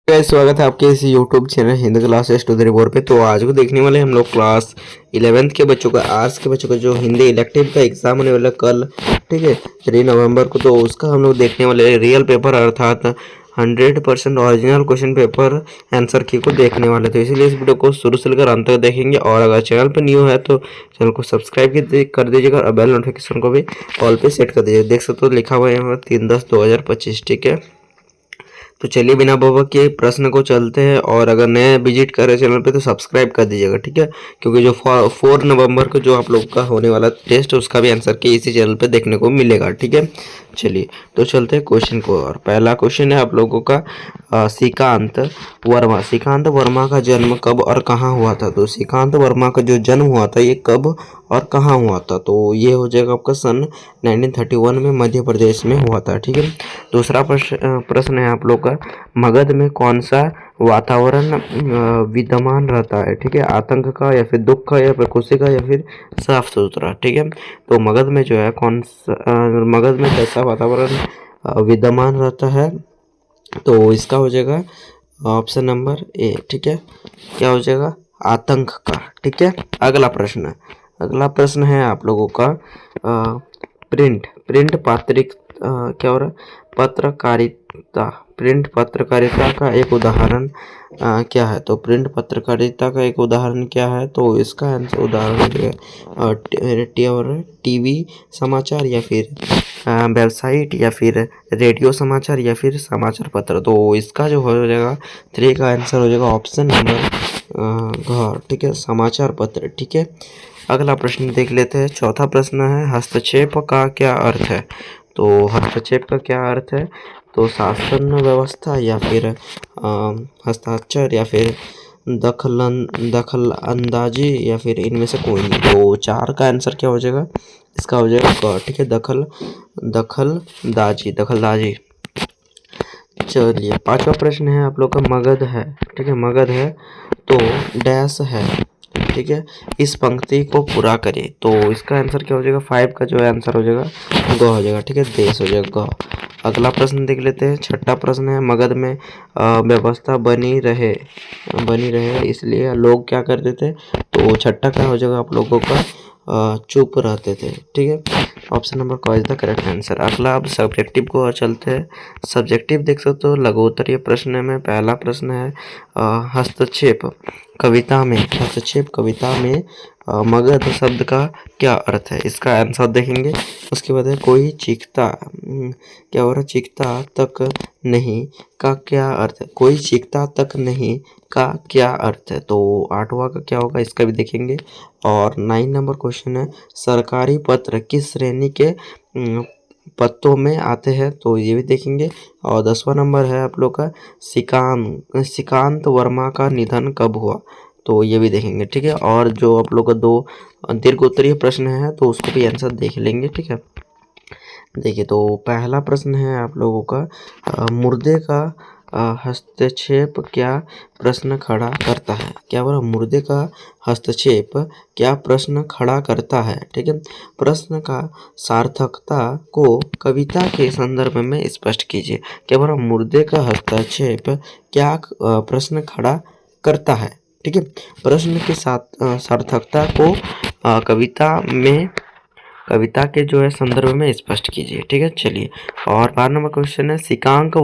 Guys, स्वागत है आपके इस YouTube channel Hindi classes to the रिवॉर पे। तो आज को देखने वाले हम लोग क्लास 11th के बच्चों का, आर्ट्स के बच्चों का जो हिंदी इलेक्टिव का एग्जाम होने वाला कल, ठीक है, 3 नवंबर को। तो उसका हम लोग देखने वाले रियल पेपर अर्थात 100% ओरिजिनल क्वेश्चन पेपर आंसर की को देखने वाले। तो इसीलिए इस वीडियो को शुरू से लेकर अंत तक देखेंगे। और अगर चैनल पर न्यू है तो चैनल को सब्सक्राइब कर दीजिएगा और बेल नोटिफिकेशन को भी ऑल पे सेट कर दीजिएगा। देख सकते हो लिखा हुआ है यहाँ 3/10/2025, ठीक है। तो चलिए बिना बहस के प्रश्न को चलते हैं। और अगर नए विजिट कर रहे चैनल पे तो सब्सक्राइब कर दीजिएगा, ठीक है, क्योंकि जो 4 नवंबर को जो आप लोग का होने वाला टेस्ट उसका भी आंसर की इसी चैनल पे देखने को मिलेगा, ठीक है। चलिए तो चलते हैं क्वेश्चन को। और पहला क्वेश्चन है आप लोगों का श्रीकांत वर्मा का जन्म कब और कहाँ हुआ था। तो श्रीकांत वर्मा का जो जन्म हुआ था ये कब और कहाँ हुआ था, तो ये हो जाएगा आपका सन 1931 में मध्य प्रदेश में हुआ था, ठीक है। दूसरा प्रश्न है आप लोग का, मगध में कौन सा वातावरण विद्यमान रहता है, ठीक है, आतंक का या फिर दुख का या फिर खुशी का या फिर साफ सुथरा, ठीक है। तो मगध में जो है मगध में कैसा वातावरण विद्यमान रहता है, तो इसका हो जाएगा ऑप्शन नंबर ए, ठीक है। क्या हो जाएगा, आतंक का, ठीक है। अगला प्रश्न है आप लोगों का प्रिंट प्रिंट पात्रिक क्या हो रहा है, पत्रकारिता प्रिंट पत्रकारिता का एक उदाहरण क्या है। तो प्रिंट पत्रकारिता का एक उदाहरण क्या है, तो इसका आंसर उदाहरण जो है टीवी समाचार या फिर वेबसाइट या फिर रेडियो समाचार या फिर समाचार पत्र। तो इसका जो हो जाएगा 3 का आंसर हो जाएगा ऑप्शन नंबर घ, ठीक है, समाचार पत्र, ठीक है। अगला प्रश्न देख लेते हैं। चौथा प्रश्न है, हस्तक्षेप का क्या अर्थ है। तो हस्तक्षेप का क्या अर्थ है, तो शासन व्यवस्था या फिर हस्ताक्षर या फिर दखल अंदाजी या फिर इनमें से कोई नहीं। तो 4 का आंसर क्या हो जाएगा, इसका हो जाएगा क, ठीक है, दखलदाजी। चलिए पांचवा प्रश्न है आप लोग का, मगध है, ठीक है, मगध है तो डैश है, ठीक है, इस पंक्ति को पूरा करिए। तो इसका आंसर क्या हो जाएगा, 5 का जो आंसर हो जाएगा ग हो जाएगा, ठीक है, देश हो जाएगा ग। अगला प्रश्न देख लेते हैं। छठा प्रश्न है, मगध में व्यवस्था बनी रहे इसलिए लोग क्या करते थे। तो छठा क्या हो जाएगा आप लोगों का, चुप रहते थे, ठीक है। ऑप्शन नंबर क इज द करेक्ट आंसर। अगला अब सब्जेक्टिव को और चलते हैं। सब्जेक्टिव देख सकते हो लघु उत्तरीय प्रश्न में पहला प्रश्न है हस्तक्षेप कविता में मगध शब्द का क्या अर्थ है। इसका आंसर देखेंगे। उसके बाद है कोई चीखता क्या हो रहा है, चीखता तक नहीं का क्या अर्थ है। कोई चीखता तक नहीं का क्या अर्थ है। तो 8वां का क्या होगा, इसका भी देखेंगे। और 9 नंबर क्वेश्चन है, सरकारी पत्र किस श्रेणी के पत्तों में आते हैं। तो ये भी देखेंगे। और 10वां नंबर है आप लोग का, श्रीकांत वर्मा का निधन कब हुआ। तो ये भी देखेंगे, ठीक है। और जो आप लोग का 2 दीर्घ उत्तरीय प्रश्न है तो उसको भी आंसर देख लेंगे, ठीक है। देखिए तो पहला प्रश्न है आप लोगों का, मुर्दे का हस्तक्षेप क्या प्रश्न खड़ा करता है। क्या बोला, मुर्दे का हस्तक्षेप क्या प्रश्न खड़ा करता है, ठीक है। प्रश्न का सार्थकता को कविता के संदर्भ में स्पष्ट कीजिए। क्या बोला, मुर्दे का हस्तक्षेप क्या प्रश्न खड़ा करता है, ठीक है। प्रश्न के साथ सार्थकता को कविता के जो है संदर्भ में स्पष्ट कीजिए, ठीक है। चलिए और 12 नंबर क्वेश्चन है, श्रीकांत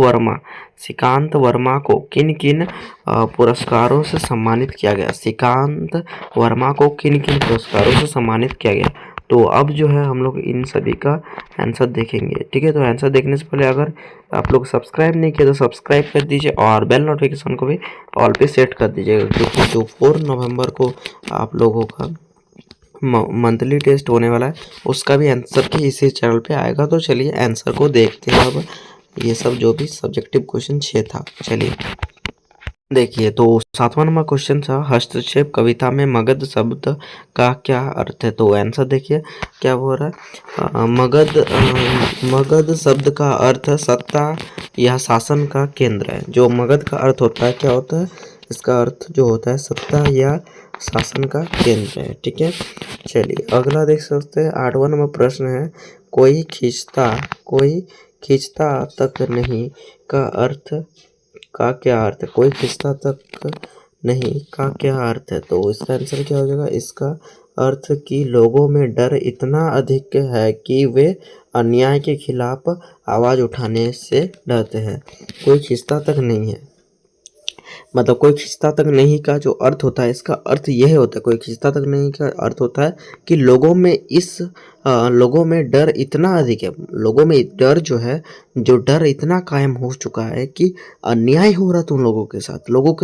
वर्मा को किन किन पुरस्कारों से सम्मानित किया गया। श्रीकांत वर्मा को किन किन पुरस्कारों से सम्मानित किया गया। तो अब जो है हम लोग इन सभी का आंसर देखेंगे, ठीक है। तो आंसर देखने से पहले अगर आप लोग सब्सक्राइब नहीं किया तो सब्सक्राइब कर दीजिए और बेल नोटिफिकेशन को भी ऑल पे सेट कर दीजिएगा, क्योंकि जो 4 नवंबर को आप लोगों का मंथली टेस्ट होने वाला है उसका भी आंसर की इसी चैनल पे आएगा। तो चलिए आंसर को देखते हैं। अब ये सब जो भी सब्जेक्टिव क्वेश्चन 6 था, चलिए देखिए। तो 7वां नंबर क्वेश्चन था, हस्तक्षेप कविता में मगध शब्द का क्या अर्थ है। तो आंसर देखिए क्या हो रहा है, मगध शब्द का अर्थ सत्ता या शासन का केंद्र है। जो मगध का अर्थ होता है क्या होता है, इसका अर्थ जो होता है सत्ता या शासन का केंद्र है, ठीक है। चलिए अगला देख सकते हैं। 8वां नंबर प्रश्न है, कोई खींचता तक नहीं का अर्थ का क्या अर्थ है? कोई खिंचता तक नहीं का क्या अर्थ है? तो इसका आंसर क्या हो जाएगा? इसका अर्थ कि लोगों में डर इतना अधिक है कि वे अन्याय के खिलाफ आवाज़ उठाने से डरते हैं। कोई खिंचता तक नहीं है, मतलब कोई खिंचता तक नहीं का जो अर्थ होता है, इसका अर्थ यह होता है, कोई खिंचता तक नहीं का अर्थ होता है कि लोगों में डर इतना अधिक है, लोगों में डर जो है, जो डर इतना कायम हो चुका है कि अन्याय हो रहा है, तुम लोगों के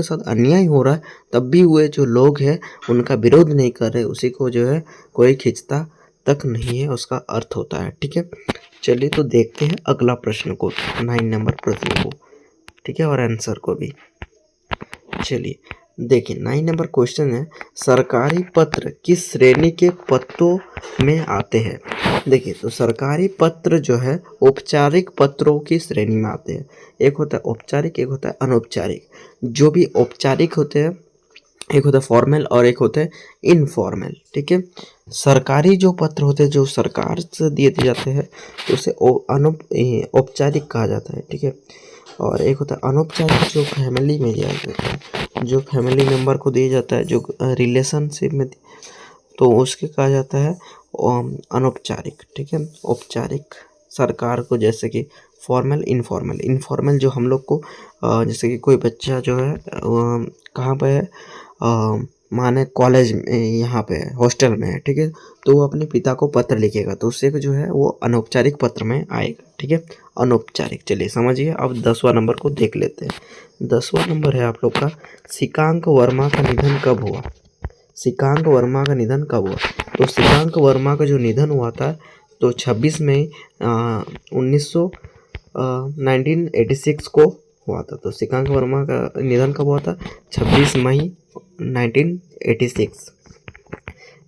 साथ अन्याय हो रहा है, तब भी वे जो लोग हैं उनका विरोध नहीं कर रहे, उसी को जो है कोई खिंचता तक नहीं है उसका अर्थ होता है। ठीक है, चलिए तो देखते हैं अगला प्रश्न को, 9 नंबर प्रश्न को। ठीक है, और आंसर को भी। चलिए देखिए, 9 नंबर क्वेश्चन है, सरकारी पत्र किस श्रेणी के पत्रों में आते हैं? देखिए, तो सरकारी पत्र जो है औपचारिक पत्रों की श्रेणी में आते हैं। एक होता है औपचारिक, एक होता है अनौपचारिक। जो भी औपचारिक होते हैं, एक होता है फॉर्मल और एक होता है इनफॉर्मल। ठीक है, सरकारी जो पत्र होते हैं जो सरकार से दिए जाते हैं तो उसे औपचारिक कहा जाता है। ठीक है, और एक होता है अनौपचारिक जो फैमिली में दिया जाता है, जो फैमिली मेम्बर को दिया जाता है, जो रिलेशनशिप में, तो उसके कहा जाता है अनौपचारिक। ठीक है, औपचारिक सरकार को, जैसे कि फॉर्मल, इनफॉर्मल। इनफॉर्मल जो हम लोग को जैसे कि कोई बच्चा जो है कहाँ पे है, माने कॉलेज में, यहाँ पे है, हॉस्टल में है। ठीक है, तो वो अपने पिता को पत्र लिखेगा, तो उससे जो है वो अनौपचारिक पत्र में आएगा। ठीक है, अनौपचारिक। चलिए समझिए, अब 10वां नंबर को देख लेते हैं। 10वां नंबर है आप लोग का, श्रीकांत वर्मा का निधन कब हुआ? श्रीकांत वर्मा का निधन कब हुआ? तो श्रीकांत वर्मा का जो निधन हुआ था तो 26 मई 1986 को हुआ था। तो श्रीकांत वर्मा का निधन कब हुआ था? 26 मई 1986।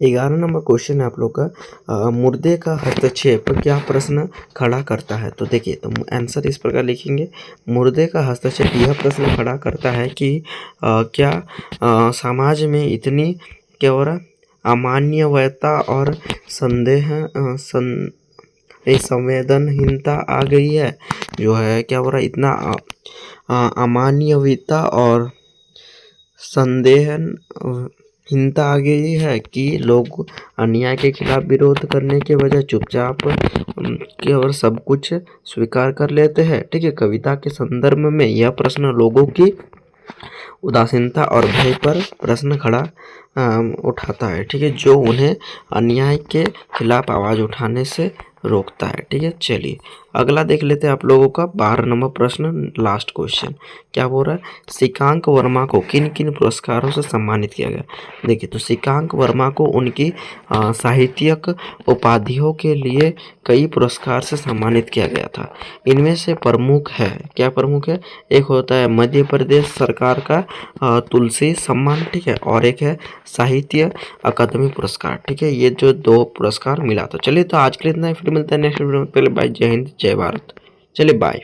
11 नंबर क्वेश्चन है आप लोग का, मुर्दे का हस्तक्षेप क्या प्रश्न खड़ा करता है? तो देखिए, तो आंसर इस प्रकार लिखेंगे, मुर्दे का हस्तक्षेप यह प्रश्न खड़ा करता है कि क्या समाज में इतनी क्या हो रहा, अमानवीयता और संवेदनहीनता आ गई है, जो है क्या हो रहा है, इतना अमानवीयता और संदेहहीनता आ गई है कि लोग अन्याय के खिलाफ विरोध करने के बजाय चुपचाप केवल सब कुछ स्वीकार कर लेते हैं। ठीक है, कविता के संदर्भ में यह प्रश्न लोगों की उदासीनता और भय पर प्रश्न खड़ा उठाता है। ठीक है, जो उन्हें अन्याय के खिलाफ आवाज़ उठाने से रोकता है। ठीक है, चलिए अगला देख लेते हैं आप लोगों का 12 नंबर प्रश्न, लास्ट क्वेश्चन। क्या बोल रहा है, श्रीकांत वर्मा को किन किन पुरस्कारों से सम्मानित किया गया? देखिए, तो श्रीकांत वर्मा को उनकी साहित्यिक उपाधियों के लिए कई पुरस्कार से सम्मानित किया गया था। इनमें से प्रमुख है, क्या प्रमुख है, एक होता है मध्य प्रदेश सरकार का तुलसी सम्मान। ठीक है, और एक है साहित्य अकादमी पुरस्कार। ठीक है, ये जो 2 पुरस्कार मिला था। चलिए, तो आज के लिए इतना ही, फिर मिलता है नेक्स्ट वीडियो में। पहले बाय, जय हिंद, जय भारत। चलिए बाय।